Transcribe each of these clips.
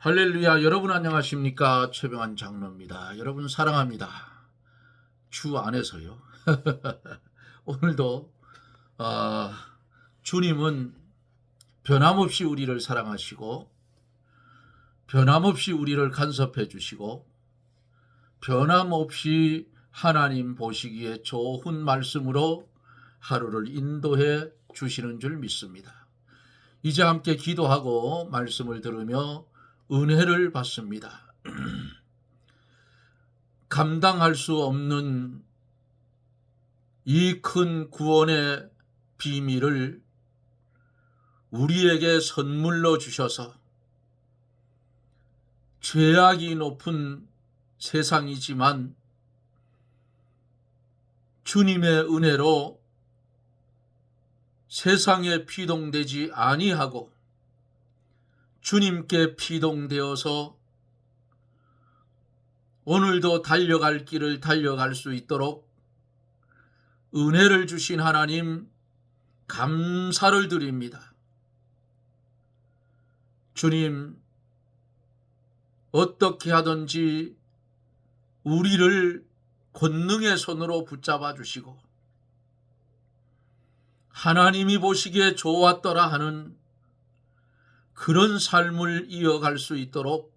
할렐루야. 여러분 안녕하십니까? 최병환 장로입니다. 여러분 사랑합니다. 주 안에서요. 오늘도 주님은 변함없이 우리를 사랑하시고 변함없이 우리를 간섭해 주시고 변함없이 하나님 보시기에 좋은 말씀으로 하루를 인도해 주시는 줄 믿습니다. 이제 함께 기도하고 말씀을 들으며 은혜를 받습니다. 감당할 수 없는 이 큰 구원의 비밀을 우리에게 선물로 주셔서 죄악이 높은 세상이지만 주님의 은혜로 세상에 피동되지 아니하고 주님께 피동되어서 오늘도 달려갈 길을 달려갈 수 있도록 은혜를 주신 하나님 감사를 드립니다. 주님, 어떻게 하든지 우리를 권능의 손으로 붙잡아 주시고 하나님이 보시기에 좋았더라 하는 그런 삶을 이어갈 수 있도록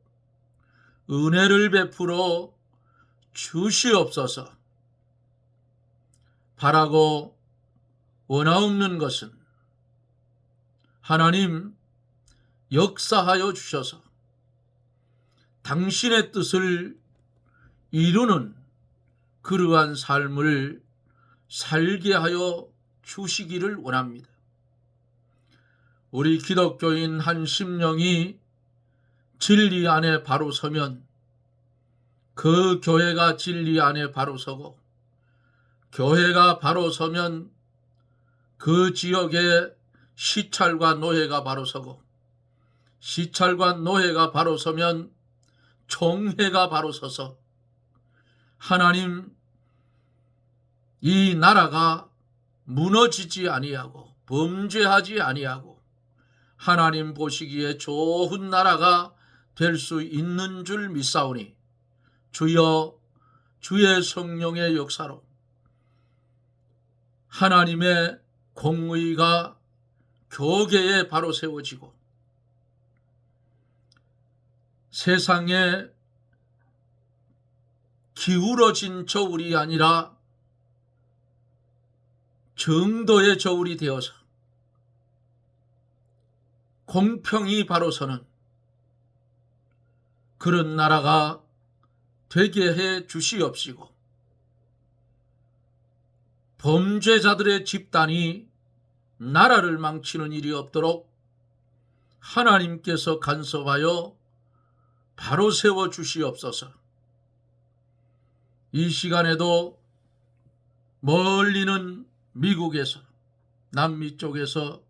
은혜를 베풀어 주시옵소서. 바라고 원하옵는 것은 하나님 역사하여 주셔서 당신의 뜻을 이루는 그러한 삶을 살게 하여 주시기를 원합니다. 우리 기독교인 한 심령이 진리 안에 바로 서면 그 교회가 진리 안에 바로 서고 교회가 바로 서면 그 지역의 시찰과 노회가 바로 서고 시찰과 노회가 바로 서면 총회가 바로 서서 하나님 이 나라가 무너지지 아니하고 범죄하지 아니하고 하나님 보시기에 좋은 나라가 될 수 있는 줄 믿사오니 주여 주의 성령의 역사로 하나님의 공의가 교계에 바로 세워지고 세상에 기울어진 저울이 아니라 정도의 저울이 되어서 공평이 바로 서는 그런 나라가 되게 해 주시옵시고 범죄자들의 집단이 나라를 망치는 일이 없도록 하나님께서 간섭하여 바로 세워 주시옵소서. 이 시간에도 멀리는 미국에서 남미 쪽에서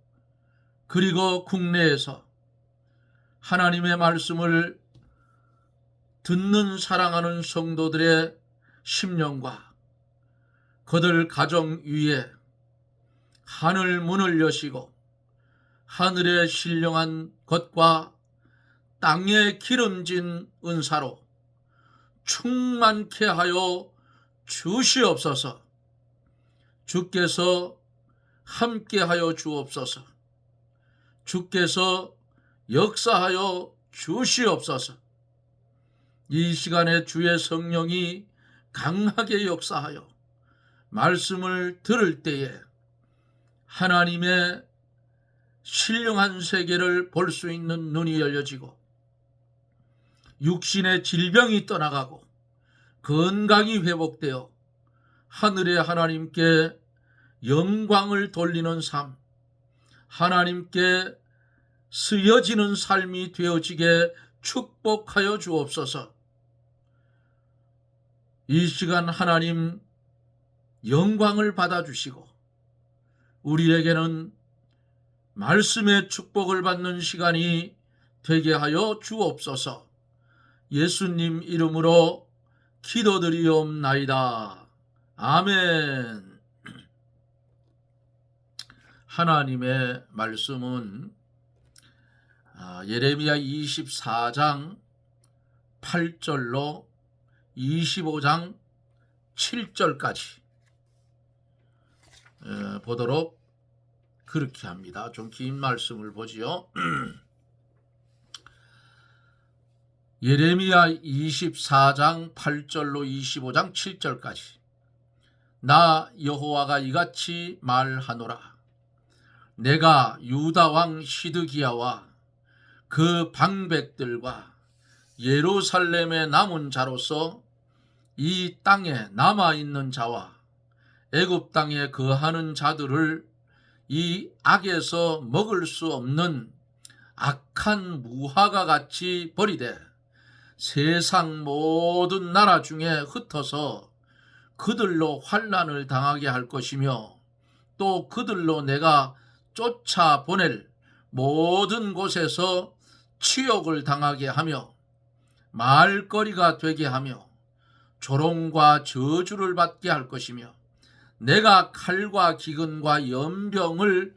그리고 국내에서 하나님의 말씀을 듣는 사랑하는 성도들의 심령과 그들 가정 위에 하늘 문을 여시고 하늘의 신령한 것과 땅에 기름진 은사로 충만케 하여 주시옵소서. 주께서 함께하여 주옵소서. 주께서 역사하여 주시옵소서. 이 시간에 주의 성령이 강하게 역사하여 말씀을 들을 때에 하나님의 신령한 세계를 볼 수 있는 눈이 열려지고 육신의 질병이 떠나가고 건강이 회복되어 하늘의 하나님께 영광을 돌리는 삶, 하나님께 쓰여지는 삶이 되어지게 축복하여 주옵소서. 이 시간 하나님 영광을 받아주시고 우리에게는 말씀의 축복을 받는 시간이 되게 하여 주옵소서. 예수님 이름으로 기도드리옵나이다. 아멘. 하나님의 말씀은 예레미야 24장 8절로 25장 7절까지 보도록 그렇게 합니다. 좀 긴 말씀을 보지요. 예레미야 24장 8절로 25장 7절까지. 나 여호와가 이같이 말하노라. 내가 유다 왕 시드기야와 그 방백들과 예루살렘에 남은 자로서 이 땅에 남아있는 자와 애굽 땅에 거하는 자들을 이 악에서 먹을 수 없는 악한 무화과 같이 버리되 세상 모든 나라 중에 흩어서 그들로 환난을 당하게 할 것이며 또 그들로 내가 쫓아보낼 모든 곳에서 치욕을 당하게 하며 말거리가 되게 하며 조롱과 저주를 받게 할 것이며 내가 칼과 기근과 연병을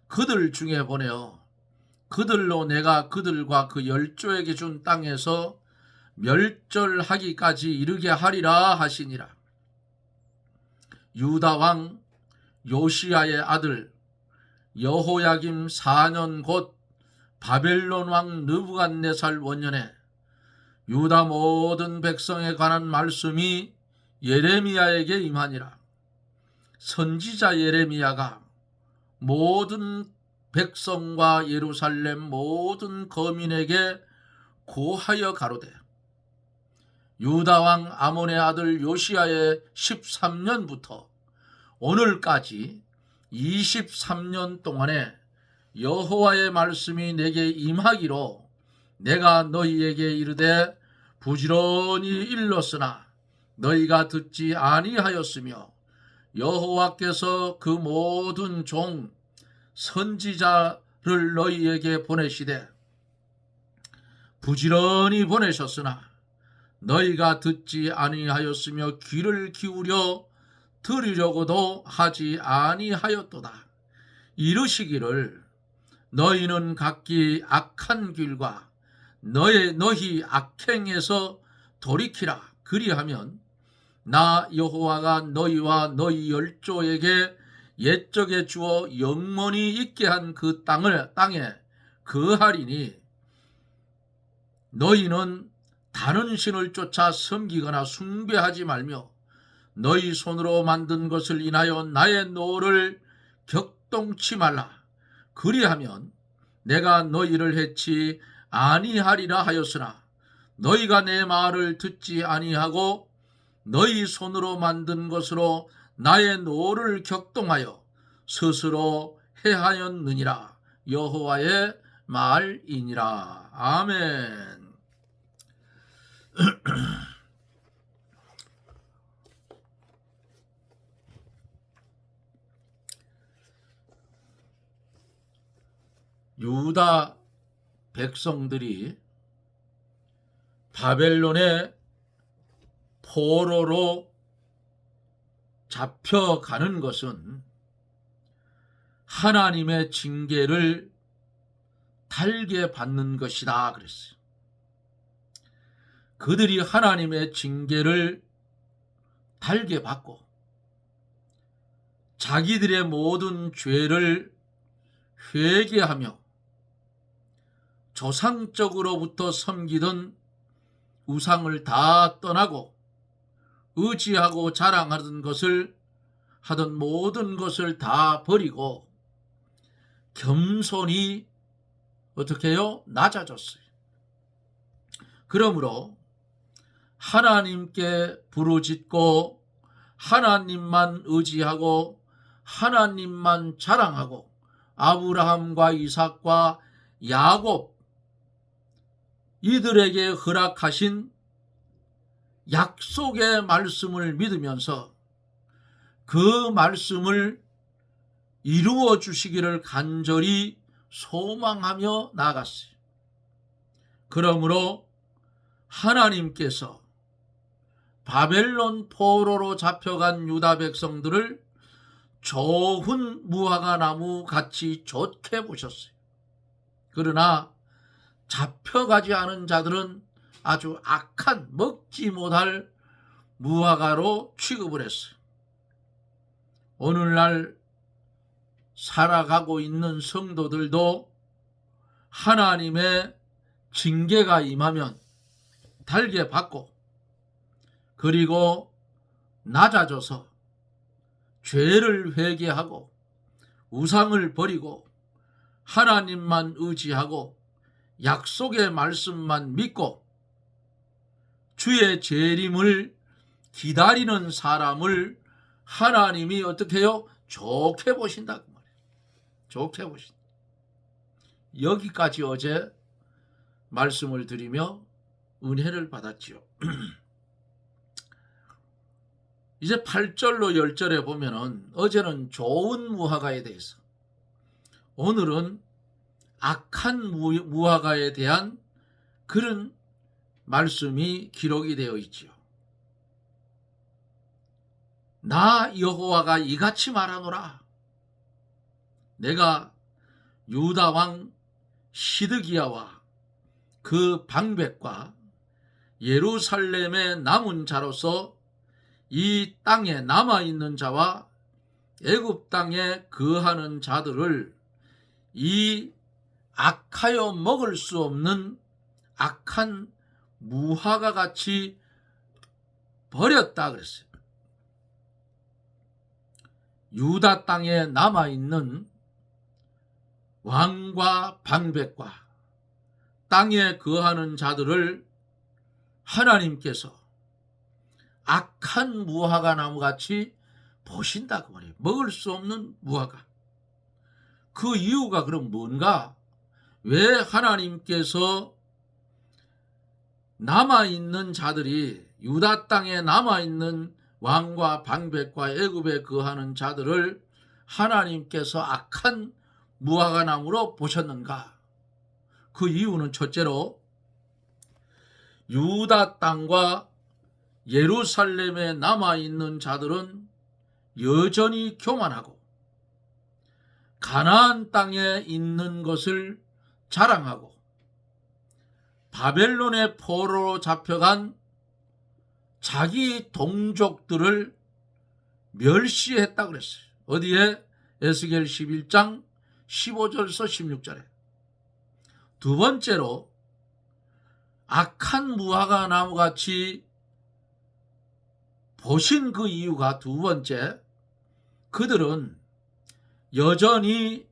그들 중에 보내어 그들로 내가 그들과 그 열조에게 준 땅에서 멸절하기까지 이르게 하리라 하시니라. 유다 왕 요시야의 아들 여호야김 4년 곧 바벨론 왕 느부갓네살 원년에 유다 모든 백성에 관한 말씀이 예레미야에게 임하니라. 선지자 예레미야가 모든 백성과 예루살렘 모든 거민에게 고하여 가로되 유다 왕 아몬의 아들 요시야의 13년부터 오늘까지 23년 동안에 여호와의 말씀이 내게 임하기로 내가 너희에게 이르되 부지런히 일렀으나 너희가 듣지 아니하였으며 여호와께서 그 모든 종 선지자를 너희에게 보내시되 부지런히 보내셨으나 너희가 듣지 아니하였으며 귀를 기울여 들으려고도 하지 아니하였도다. 이르시기를 너희는 각기 악한 길과 너희 악행에서 돌이키라. 그리하면 나 여호와가 너희와 너희 열조에게 옛적에 주어 영원히 있게 한 그 땅에 거하리니 너희는 다른 신을 쫓아 섬기거나 숭배하지 말며 너희 손으로 만든 것을 인하여 나의 노를 격동치 말라. 그리하면 내가 너희를 해치 아니하리라 하였으나 너희가 내 말을 듣지 아니하고 너희 손으로 만든 것으로 나의 노를 격동하여 스스로 해하였느니라. 여호와의 말이니라. 아멘. 유다 백성들이 바벨론의 포로로 잡혀가는 것은 하나님의 징계를 달게 받는 것이다 그랬어요. 그들이 하나님의 징계를 달게 받고 자기들의 모든 죄를 회개하며 조상적으로부터 섬기던 우상을 다 떠나고 의지하고 자랑하던 것을 하던 모든 것을 다 버리고 겸손히 어떻게 해요? 낮아졌어요. 그러므로 하나님께 부르짖고 하나님만 의지하고 하나님만 자랑하고 아브라함과 이삭과 야곱 이들에게 허락하신 약속의 말씀을 믿으면서 그 말씀을 이루어 주시기를 간절히 소망하며 나아갔어요. 그러므로 하나님께서 바벨론 포로로 잡혀간 유다 백성들을 좋은 무화과 나무 같이 좋게 보셨어요. 그러나 잡혀가지 않은 자들은 아주 악한 먹지 못할 무화과로 취급을 했어요. 오늘날 살아가고 있는 성도들도 하나님의 징계가 임하면 달게 받고 그리고 낮아져서 죄를 회개하고 우상을 버리고 하나님만 의지하고 약속의 말씀만 믿고 주의 재림을 기다리는 사람을 하나님이 어떻게 해요? 좋게 보신다 그 말이에요. 좋게 보신다. 여기까지 어제 말씀을 드리며 은혜를 받았지요. 이제 8절로 10절에 보면은 어제는 좋은 무화과에 대해서, 오늘은 악한 무화과에 대한 그런 말씀이 기록이 되어 있지요. 나 여호와가 이같이 말하노라. 내가 유다 왕 시드기야와 그 방백과 예루살렘의 남은 자로서 이 땅에 남아있는 자와 애굽 땅에 거하는 자들을 이 악하여 먹을 수 없는 악한 무화과 같이 버렸다 그랬어요. 유다 땅에 남아있는 왕과 방백과 땅에 거하는 자들을 하나님께서 악한 무화과 나무같이 보신다 그 말이에요. 먹을 수 없는 무화과. 그 이유가 그럼 뭔가? 왜 하나님께서 남아있는 자들이, 유다 땅에 남아있는 왕과 방백과 애굽에 거하는 자들을 하나님께서 악한 무화과 나무로 보셨는가? 그 이유는 첫째로 유다 땅과 예루살렘에 남아있는 자들은 여전히 교만하고 가나안 땅에 있는 것을 자랑하고 바벨론의 포로로 잡혀간 자기 동족들을 멸시했다 그랬어요. 어디에? 에스겔 11장 15절서 16절에. 두 번째로 악한 무화과 나무같이 보신 그 이유가 두 번째, 그들은 여전히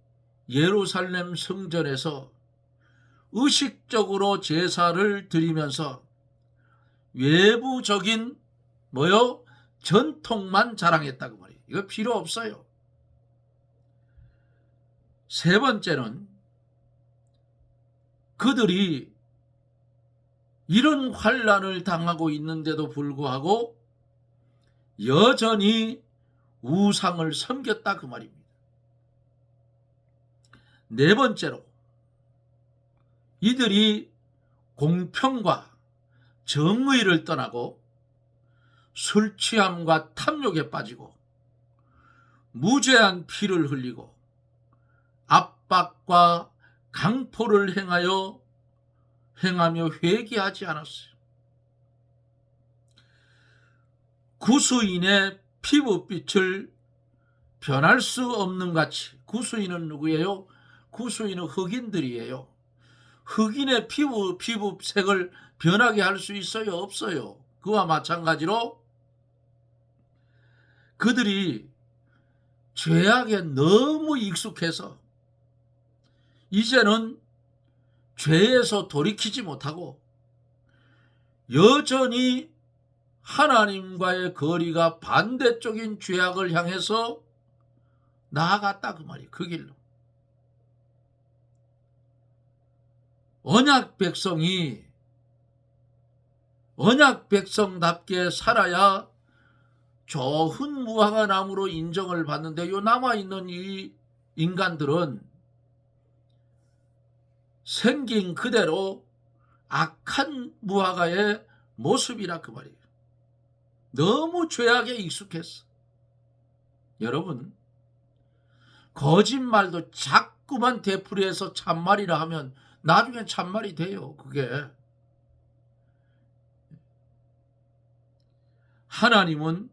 예루살렘 성전에서 의식적으로 제사를 드리면서 외부적인 전통만 자랑했다고 말이에요. 이거 필요 없어요. 세 번째는 그들이 이런 환난을 당하고 있는데도 불구하고 여전히 우상을 섬겼다 그 말입니다. 네 번째로 이들이 공평과 정의를 떠나고 술 취함과 탐욕에 빠지고 무죄한 피를 흘리고 압박과 강포를 행하며 회개하지 않았어요. 구수인의 피부빛을 변할 수 없는 같이. 구수인은 누구예요? 구수인은 흑인들이에요. 흑인의 피부색을 변하게 할 수 있어요? 없어요. 그와 마찬가지로 그들이 죄악에 너무 익숙해서 이제는 죄에서 돌이키지 못하고 여전히 하나님과의 거리가 반대쪽인 죄악을 향해서 나아갔다 그 말이에요. 그 길로. 언약 백성이 언약 백성답게 살아야 좋은 무화과 나무로 인정을 받는데 요 남아있는 이 인간들은 생긴 그대로 악한 무화과의 모습이라 그 말이에요. 너무 죄악에 익숙했어. 여러분, 거짓말도 자꾸만 되풀이해서 참말이라 하면 나중에 참말이 돼요. 그게 하나님은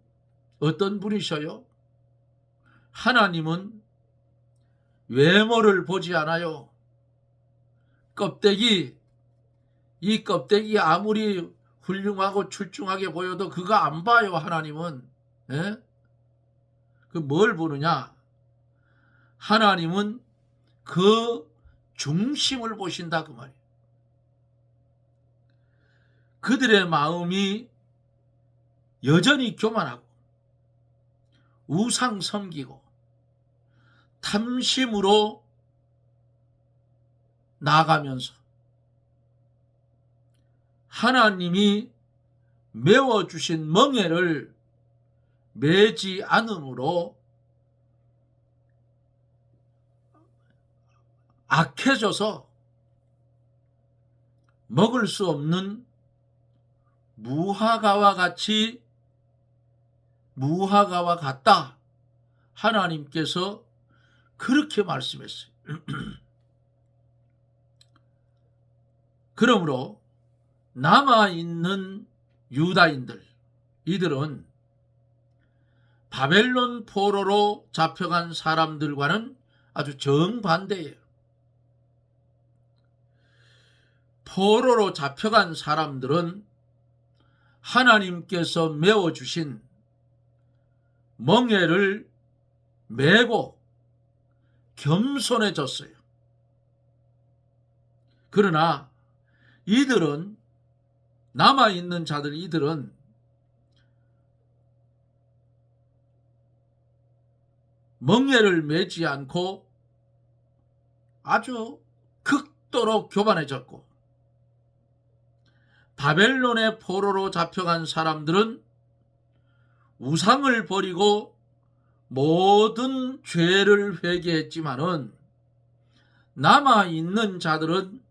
어떤 분이셔요? 하나님은 외모를 보지 않아요. 껍데기, 이 껍데기 아무리 훌륭하고 출중하게 보여도 그거 안 봐요. 하나님은. 예? 그 뭘 보느냐? 하나님은 그 중심을 보신다 그 말이에요. 그들의 마음이 여전히 교만하고 우상 섬기고 탐심으로 나아가면서 하나님이 메워주신 멍에를 매지 않음으로 악해져서 먹을 수 없는 무화과와 같다. 하나님께서 그렇게 말씀했어요. 그러므로 남아있는 유다인들, 이들은 바벨론 포로로 잡혀간 사람들과는 아주 정반대예요. 포로로 잡혀간 사람들은 하나님께서 메워주신 멍에를 메고 겸손해졌어요. 그러나 이들은, 남아있는 자들, 이들은 멍에를 메지 않고 아주 극도로 교만해졌고, 바벨론의 포로로 잡혀간 사람들은 우상을 버리고 모든 죄를 회개했지만은 남아있는 자들은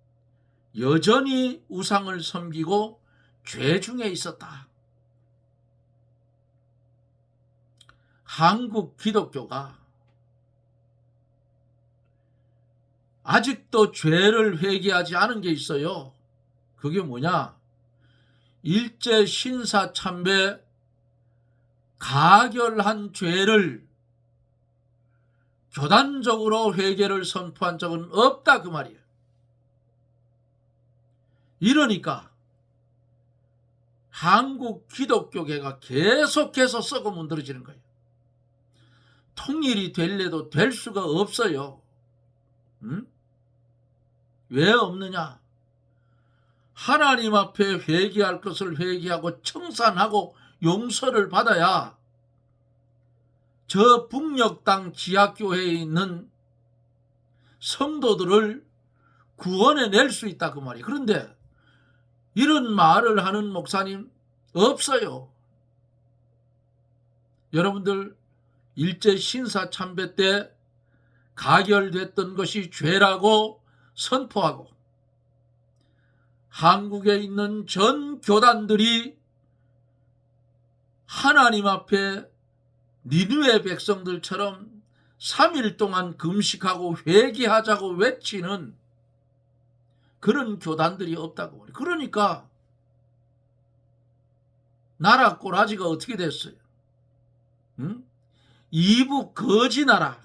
여전히 우상을 섬기고 죄 중에 있었다. 한국 기독교가 아직도 죄를 회개하지 않은 게 있어요. 그게 뭐냐? 일제 신사 참배 가결한 죄를 교단적으로 회개를 선포한 적은 없다 그 말이에요. 이러니까 한국 기독교계가 계속해서 썩어 문드러지는 거예요. 통일이 될래도 될 수가 없어요. 왜 없느냐? 하나님 앞에 회개할 것을 회개하고 청산하고 용서를 받아야 저 북녘 땅 지하교회에 있는 성도들을 구원해낼 수 있다 그 말이에요. 그런데 이런 말을 하는 목사님 없어요. 여러분들 일제 신사 참배 때 가결됐던 것이 죄라고 선포하고 한국에 있는 전 교단들이 하나님 앞에 니느웨 백성들처럼 3일 동안 금식하고 회개하자고 외치는 그런 교단들이 없다고 말해요. 그러니까 나라 꼬라지가 어떻게 됐어요? 이북 거지 나라,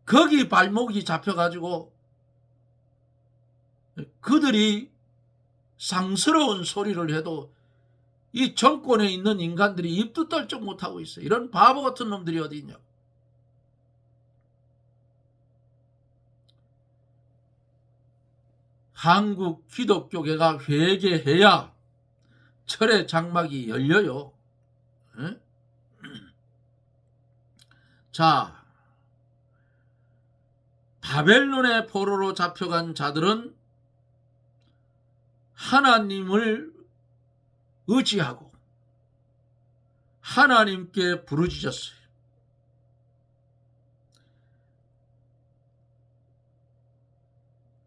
거기 발목이 잡혀가지고 그들이 상스러운 소리를 해도 이 정권에 있는 인간들이 입도 떨쩍 못하고 있어요. 이런 바보 같은 놈들이 어디 있냐. 한국 기독교계가 회개해야 철의 장막이 열려요. 에? 자, 바벨론의 포로로 잡혀간 자들은 하나님을 의지하고 하나님께 부르짖었어요.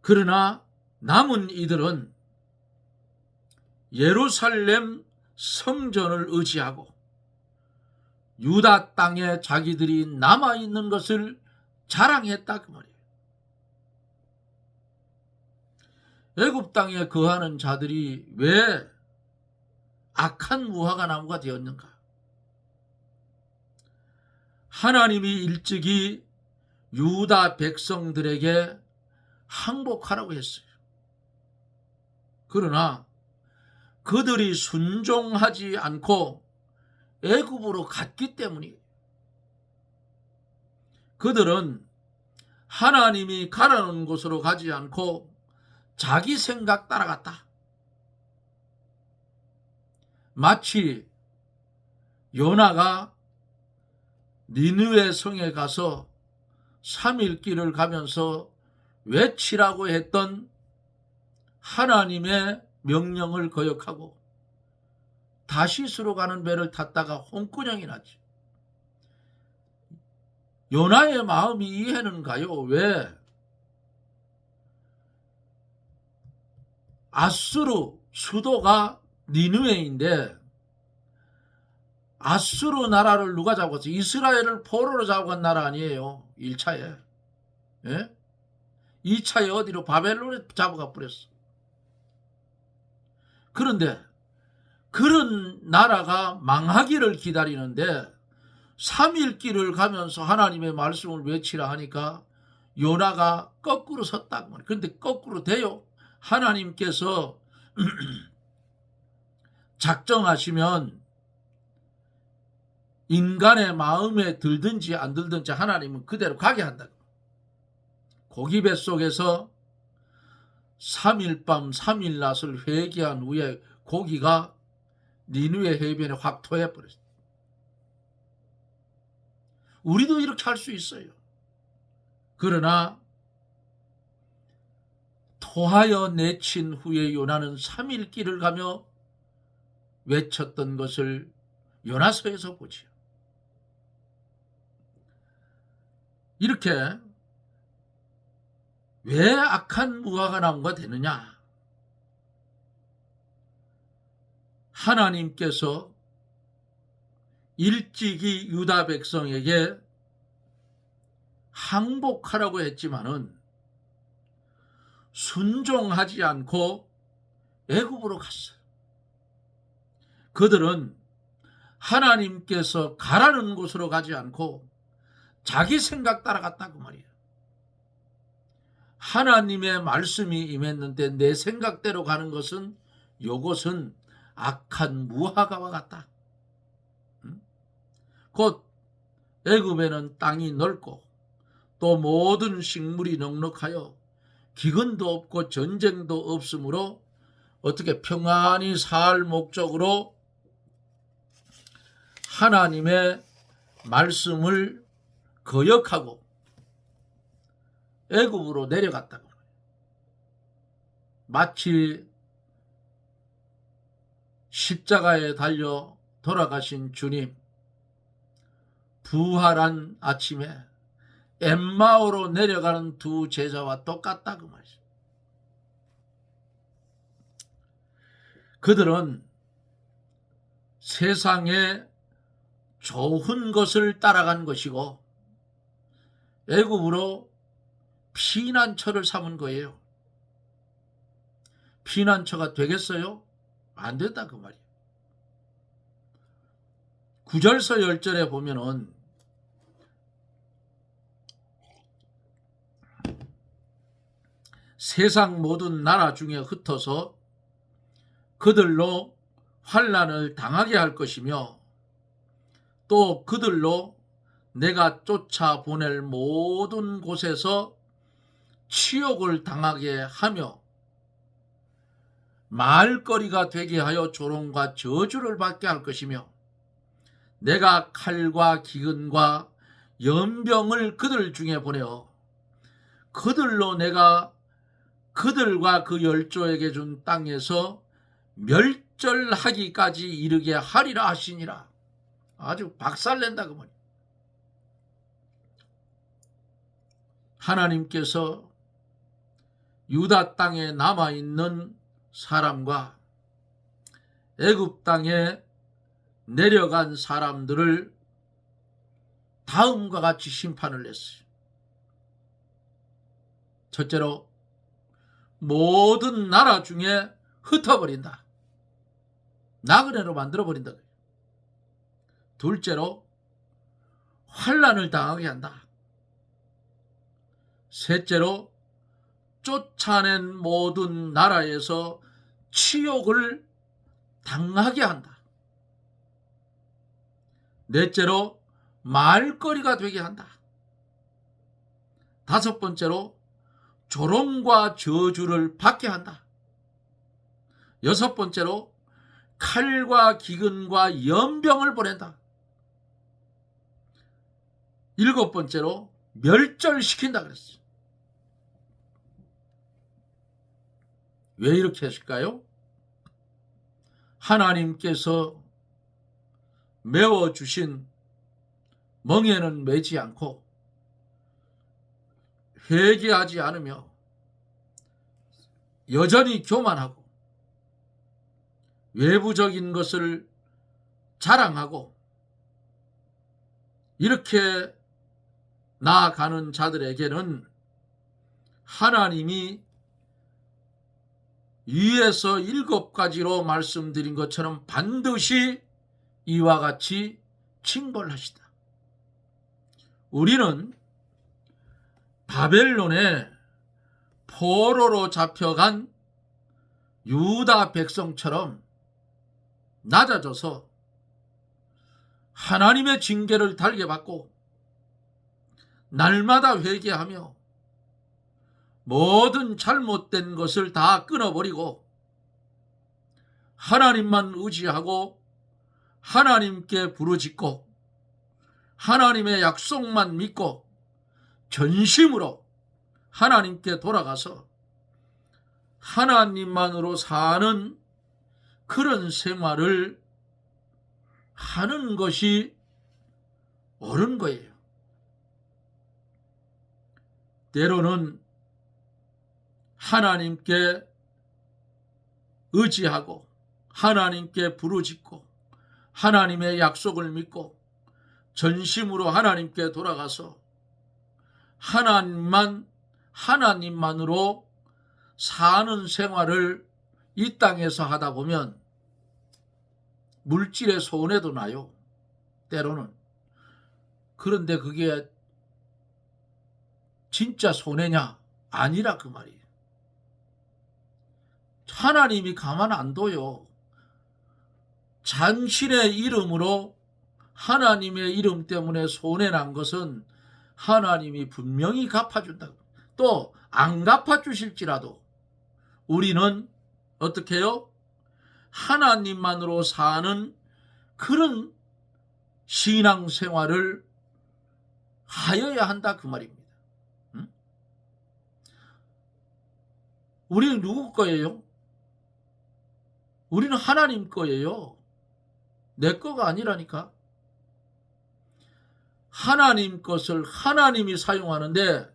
그러나 남은 이들은 예루살렘 성전을 의지하고 유다 땅에 자기들이 남아있는 것을 자랑했다 그 말이에요. 애굽 땅에 거하는 자들이 왜 악한 무화과 나무가 되었는가? 하나님이 일찍이 유다 백성들에게 항복하라고 했어요. 그러나 그들이 순종하지 않고 애굽으로 갔기 때문이에요. 그들은 하나님이 가라는 곳으로 가지 않고 자기 생각 따라갔다. 마치 요나가 니느웨 성에 가서 3일 길을 가면서 외치라고 했던 하나님의 명령을 거역하고 다시스로 가는 배를 탔다가 홍군형이 났지. 요나의 마음이 이해는 가요. 왜? 아수르 수도가 니느웨인데 아수르 나라를 누가 잡았어? 이스라엘을 포로로 잡은 나라 아니에요. 1차에. 예? 2차에 어디로? 바벨론에 잡아가 버렸어. 그런데 그런 나라가 망하기를 기다리는데 3일 길을 가면서 하나님의 말씀을 외치라 하니까 요나가 거꾸로 섰다고 말이에요. 그런데 거꾸로 돼요. 하나님께서 작정하시면 인간의 마음에 들든지 안 들든지 하나님은 그대로 가게 한다고. 고기 뱃속에서 3일 밤 3일 낮을 회개한 후에 고기가 니느웨 해변에 확 토해버렸어요. 우리도 이렇게 할 수 있어요. 그러나 토하여 내친 후에 요나는 3일 길을 가며 외쳤던 것을 요나서에서 보지요. 이렇게 왜 악한 무화과 나무가 되느냐? 하나님께서 일찍이 유다 백성에게 항복하라고 했지만은 순종하지 않고 애굽으로 갔어요. 그들은 하나님께서 가라는 곳으로 가지 않고 자기 생각 따라갔다고 말이에요. 하나님의 말씀이 임했는데 내 생각대로 가는 것은 이것은 악한 무화과와 같다. 곧 애굽에는 땅이 넓고 또 모든 식물이 넉넉하여 기근도 없고 전쟁도 없으므로 어떻게 평안히 살 목적으로 하나님의 말씀을 거역하고 애굽으로 내려갔다고. 마치 십자가에 달려 돌아가신 주님, 부활한 아침에 엠마오로 내려가는 두 제자와 똑같다고 말이죠. 그들은 세상에 좋은 것을 따라간 것이고 애굽으로 피난처를 삼은 거예요. 피난처가 되겠어요? 안 된다 그 말이에요. 9절서 10절에 보면은 세상 모든 나라 중에 흩어서 그들로 환난을 당하게 할 것이며 또 그들로 내가 쫓아보낼 모든 곳에서 치욕을 당하게 하며 말거리가 되게 하여 조롱과 저주를 받게 할 것이며 내가 칼과 기근과 연병을 그들 중에 보내어 그들로 내가 그들과 그 열조에게 준 땅에서 멸절하기까지 이르게 하리라 하시니라. 아주 박살낸다 그 말이에요. 하나님께서 유다 땅에 남아있는 사람과 애굽 땅에 내려간 사람들을 다음과 같이 심판을 했어요. 첫째로 모든 나라 중에 흩어버린다. 나그네로 만들어버린다. 둘째로 환난을 당하게 한다. 셋째로 쫓아낸 모든 나라에서 치욕을 당하게 한다. 넷째로 말거리가 되게 한다. 다섯 번째로 조롱과 저주를 받게 한다. 여섯 번째로 칼과 기근과 연병을 보낸다. 일곱 번째로 멸절시킨다 그랬어. 왜 이렇게 하실까요? 하나님께서 메워주신 멍에는 매지 않고 회개하지 않으며 여전히 교만하고 외부적인 것을 자랑하고 이렇게 나아가는 자들에게는 하나님이 위에서 7가지로 말씀드린 것처럼 반드시 이와 같이 징벌하시다. 우리는 바벨론에 포로로 잡혀간 유다 백성처럼 낮아져서 하나님의 징계를 달게 받고 날마다 회개하며 모든 잘못된 것을 다 끊어버리고 하나님만 의지하고 하나님께 부르짖고 하나님의 약속만 믿고 전심으로 하나님께 돌아가서 하나님만으로 사는 그런 생활을 하는 것이 옳은 거예요. 때로는 하나님께 의지하고 하나님께 부르짖고 하나님의 약속을 믿고 전심으로 하나님께 돌아가서 하나님만으로 사는 생활을 이 땅에서 하다 보면 물질의 손해도 나요. 때로는. 그런데 그게 진짜 손해냐? 아니라 그 말이에요. 하나님이 가만 안 둬요. 당신의 이름으로 하나님의 이름 때문에 손해난 것은 하나님이 분명히 갚아준다. 또 안 갚아주실지라도 우리는 어떻게 해요? 하나님만으로 사는 그런 신앙생활을 하여야 한다 그 말입니다. 우리는 누구 거예요? 우리는 하나님 거예요. 내 거가 아니라니까. 하나님 것을 하나님이 사용하는데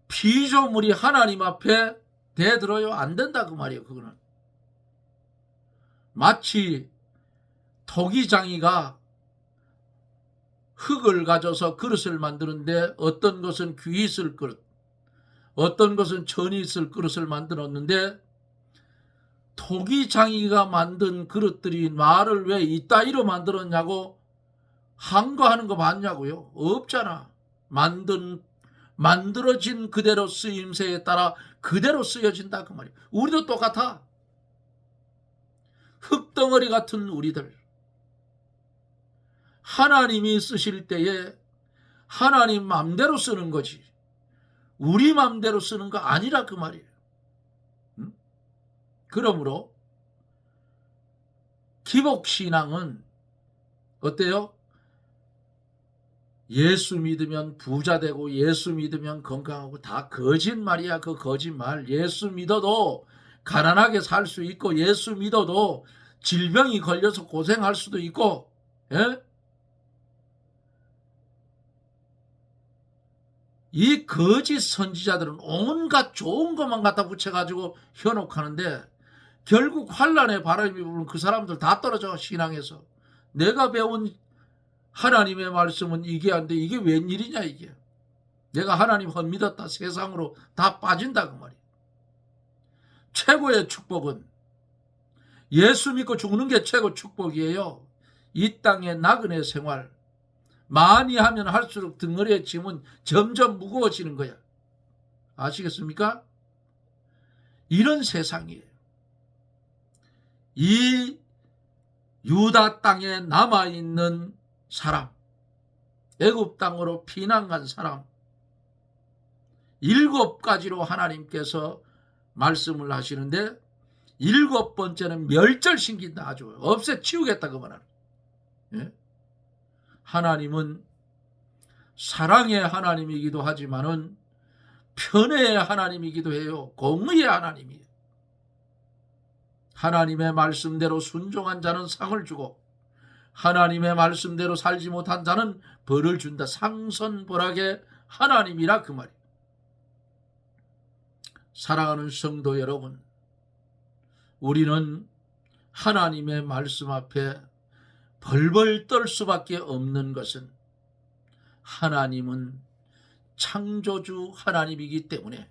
피조물이 하나님 앞에 대들어요? 안 된다 그 말이에요. 그거는 마치 토기장이가 흙을 가져서 그릇을 만드는데 어떤 것은 귀 있을 그릇, 어떤 것은 천이 있을 그릇을 만들었는데 토기장이가 만든 그릇들이 말을 왜 이따위로 만들었냐고 항거하는 거 맞냐고요? 없잖아. 만들어진 그대로 쓰임새에 따라 그대로 쓰여진다 그 말이에요. 우리도 똑같아. 흙덩어리 같은 우리들. 하나님이 쓰실 때에 하나님 맘대로 쓰는 거지. 우리 맘대로 쓰는 거 아니라 그 말이에요. 그러므로 기복신앙은 어때요? 예수 믿으면 부자 되고 예수 믿으면 건강하고 다 거짓말이야. 그 거짓말. 예수 믿어도 가난하게 살 수 있고 예수 믿어도 질병이 걸려서 고생할 수도 있고 예? 이 거짓 선지자들은 온갖 좋은 것만 갖다 붙여가지고 현혹하는데 결국 환난의 바람이 불면 그 사람들 다 떨어져. 신앙에서. 내가 배운 하나님의 말씀은 이게 안 돼. 이게 웬일이냐 이게. 내가 하나님 헛 믿었다. 세상으로 다 빠진다 그 말이야. 최고의 축복은 예수 믿고 죽는 게 최고 축복이에요. 이 땅의 나그네 생활 많이 하면 할수록 덩어리의 짐은 점점 무거워지는 거야. 아시겠습니까? 이런 세상이에요. 이 유다 땅에 남아있는 사람, 애굽 땅으로 피난 간 사람, 7가지로 하나님께서 말씀을 하시는데 7번째는 멸절시킨다, 아주 없애치우겠다 그 말은. 예? 하나님은 사랑의 하나님이기도 하지만은 편애의 하나님이기도 해요. 공의의 하나님이에요. 하나님의 말씀대로 순종한 자는 상을 주고 하나님의 말씀대로 살지 못한 자는 벌을 준다. 상선벌하게 하나님이라 그 말이에요. 사랑하는 성도 여러분, 우리는 하나님의 말씀 앞에 벌벌 떨 수밖에 없는 것은 하나님은 창조주 하나님이기 때문에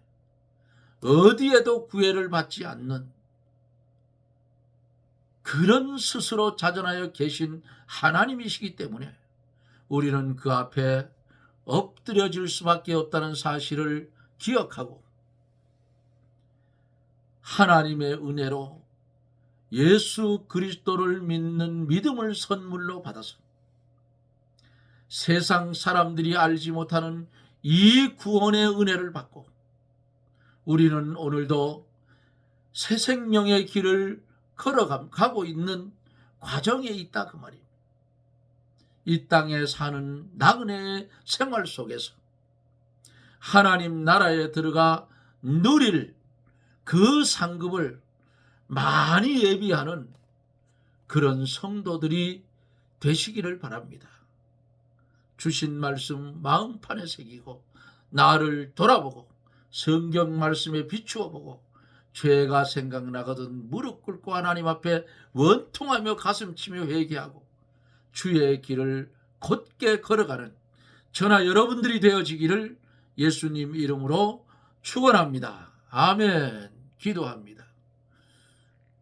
어디에도 구애를 받지 않는 그런 스스로 자존하여 계신 하나님이시기 때문에 우리는 그 앞에 엎드려질 수밖에 없다는 사실을 기억하고 하나님의 은혜로 예수 그리스도를 믿는 믿음을 선물로 받아서 세상 사람들이 알지 못하는 이 구원의 은혜를 받고 우리는 오늘도 새 생명의 길을 걸어가고 있는 과정에 있다 그 말입니다. 이 땅에 사는 나그네의 생활 속에서 하나님 나라에 들어가 누릴 그 상급을 많이 예비하는 그런 성도들이 되시기를 바랍니다. 주신 말씀 마음판에 새기고 나를 돌아보고 성경 말씀에 비추어 보고 죄가 생각나거든 무릎 꿇고 하나님 앞에 원통하며 가슴치며 회개하고 주의 길을 곧게 걸어가는 저나 여러분들이 되어지기를 예수님 이름으로 축원합니다. 아멘. 기도합니다.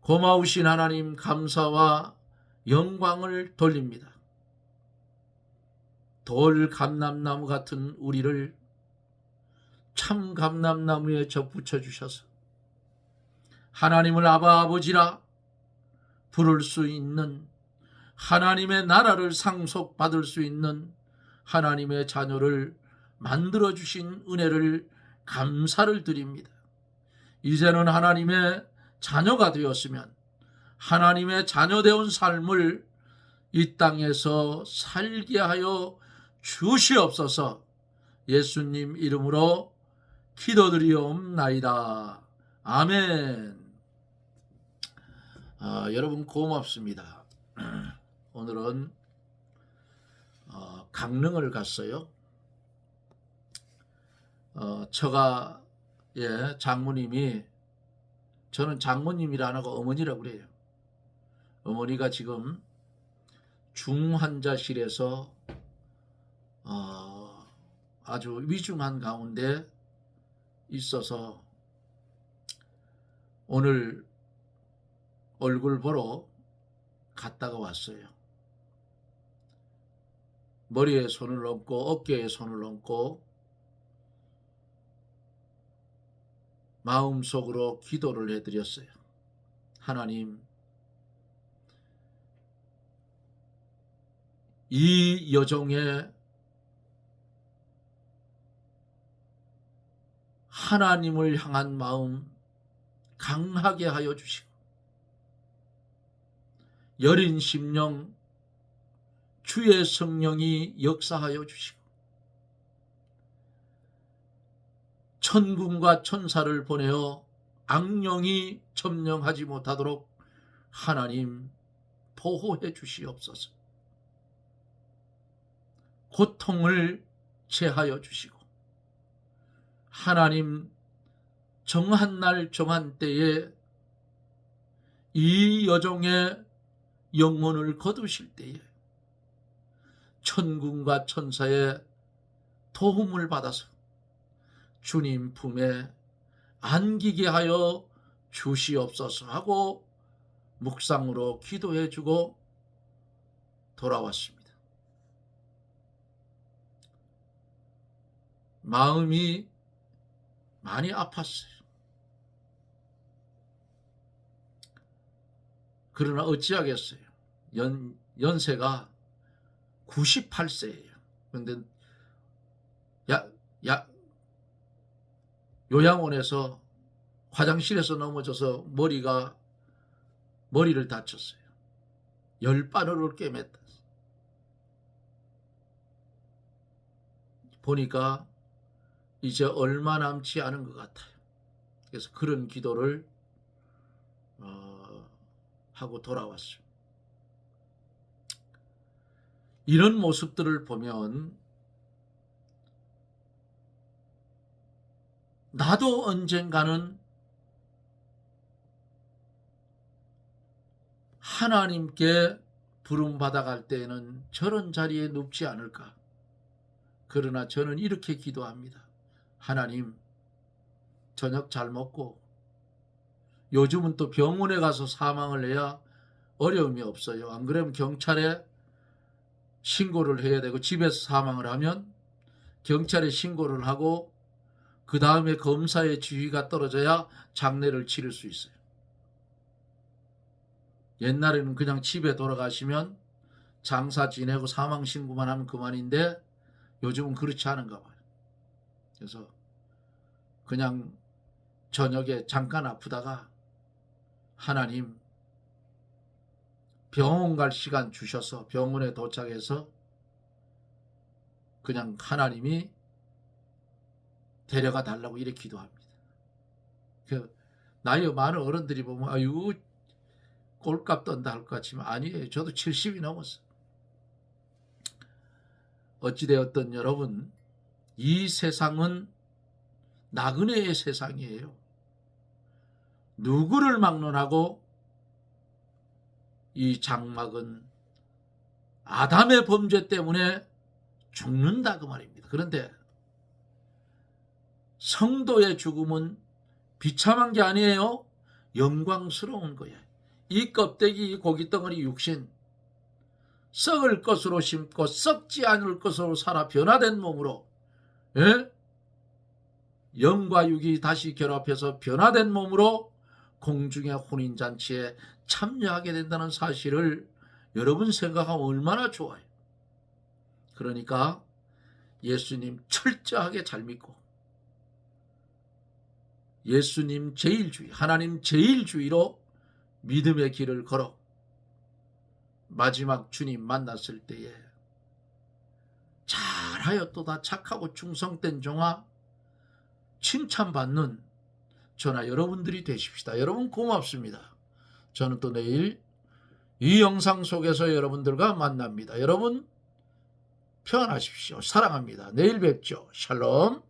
고마우신 하나님 감사와 영광을 돌립니다. 돌 감람나무 같은 우리를 참 감람나무에 접붙여 주셔서 하나님을 아바 아버지라 부를 수 있는 하나님의 나라를 상속받을 수 있는 하나님의 자녀를 만들어 주신 은혜를 감사를 드립니다. 이제는 하나님의 자녀가 되었으면 하나님의 자녀되온 삶을 이 땅에서 살게 하여 주시옵소서. 예수님 이름으로 기도드리옵나이다. 아멘. 여러분 고맙습니다. 오늘은 강릉을 갔어요. 처가의 장모님이, 저는 장모님이라 안 하고 어머니라고 그래요. 어머니가 지금 중환자실에서 아주 위중한 가운데 있어서 오늘 얼굴 보러 갔다가 왔어요. 머리에 손을 얹고 어깨에 손을 얹고 마음속으로 기도를 해드렸어요. 하나님, 이 여종의 하나님을 향한 마음 강하게 하여 주시고 여린 심령 주의 성령이 역사하여 주시고 천군과 천사를 보내어 악령이 점령하지 못하도록 하나님 보호해 주시옵소서. 고통을 제하여 주시고 하나님 정한 날 정한 때에 이 여종의 영혼을 거두실 때에 천군과 천사의 도움을 받아서 주님 품에 안기게 하여 주시옵소서 하고 묵상으로 기도해주고 돌아왔습니다. 마음이 많이 아팠어요. 그러나 어찌하겠어요. 연세가 98세예요. 그런데 요양원에서 화장실에서 넘어져서 머리를 다쳤어요. 열바늘을 꿰맸다. 보니까 이제 얼마 남지 않은 것 같아요. 그래서 그런 기도를 하고 돌아왔어요. 이런 모습들을 보면 나도 언젠가는 하나님께 부름받아 갈 때에는 저런 자리에 눕지 않을까. 그러나 저는 이렇게 기도합니다. 하나님, 저녁 잘 먹고, 요즘은 또 병원에 가서 사망을 해야 어려움이 없어요. 안 그러면 경찰에 신고를 해야 되고, 집에서 사망을 하면 경찰에 신고를 하고 그 다음에 검사의 지휘가 떨어져야 장례를 치를 수 있어요. 옛날에는 그냥 집에 돌아가시면 장사 지내고 사망 신고만 하면 그만인데 요즘은 그렇지 않은가 봐요. 그래서 그냥 저녁에 잠깐 아프다가 하나님 병원 갈 시간 주셔서 병원에 도착해서 그냥 하나님이 데려가 달라고 이렇게 기도합니다. 나이 많은 어른들이 보면 아유 꼴값 떤다 할 것 같지만 아니에요. 저도 70이 넘었어요. 어찌되었든 여러분, 이 세상은 나그네의 세상이에요. 누구를 막론하고 이 장막은 아담의 범죄 때문에 죽는다 그 말입니다. 그런데 성도의 죽음은 비참한 게 아니에요. 영광스러운 거예요. 이 껍데기, 이 고깃덩어리 육신, 썩을 것으로 심고 썩지 않을 것으로 살아 변화된 몸으로, 예? 영과 육이 다시 결합해서 변화된 몸으로 공중의 혼인잔치에 참여하게 된다는 사실을 여러분 생각하면 얼마나 좋아요. 그러니까 예수님 철저하게 잘 믿고 예수님 제일주의, 하나님 제일주의로 믿음의 길을 걸어 마지막 주님 만났을 때에 잘하였도다 착하고 충성된 종아 칭찬받는 저나 여러분들이 되십시다. 여러분 고맙습니다. 저는 또 내일 이 영상 속에서 여러분들과 만납니다. 여러분 평안하십시오. 사랑합니다. 내일 뵙죠. 샬롬.